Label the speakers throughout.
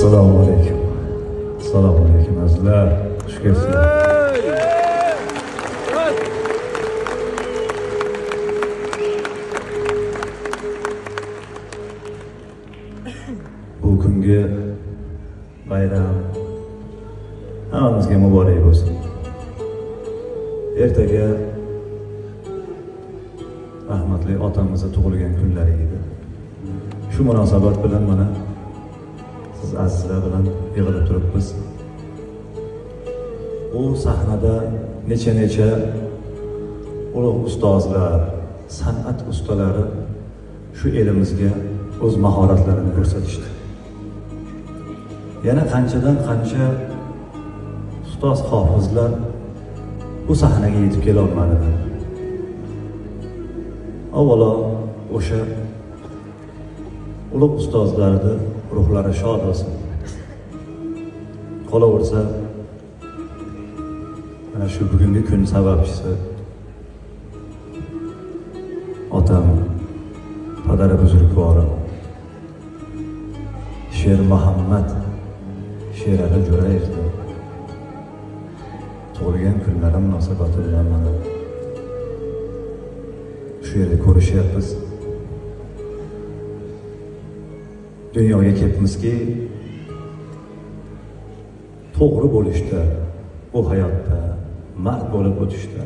Speaker 1: Assalomu alaykum. Assalomu alaykum azizlar. Xush kelibsizlar. Bu kungi bayram hammamizga muborak bo'lsin. Ertaga rahmatli otamizni tug'ilgan kunlari edi. Shu munosabat bilan mana siz azizlar bilan yig'ilib turibmiz. U sahnada necha ulug' ustozlar, san'at ustalari shu elimizga o'z mahoratlarini ko'rsatishdi. Yana qanchadan qancha ustoz hofizlar bu sahnaga yetib kela olmadilar. Avvalo o'sha ulug' ustozlarni ruhlari shod bo'lsin. Qolaversa mana shu bugungi kun sababchisi otam, padari buzrukvorim Sher Muhammad Sherali Jo'rayevni tug'ilgan kunlari munosabati bilan mana shu yerda ko'rishyapmiz. Dunyoga kelibmizki, to'g'ri bo'lishda, bu hayotda mard bo'lib o'tishda,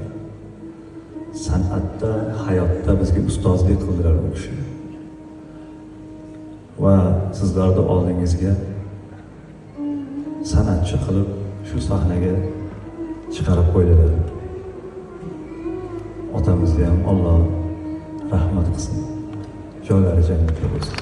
Speaker 1: san'atda, hayotda bizga ustozlik qildilar u kishi. Va sizlarni oldingizga san'atchi qilib shu sahnaga chiqarib qo'ydilar. Otamizni ham Alloh rahmat qilsin. Joylari jannatda bo'lsin.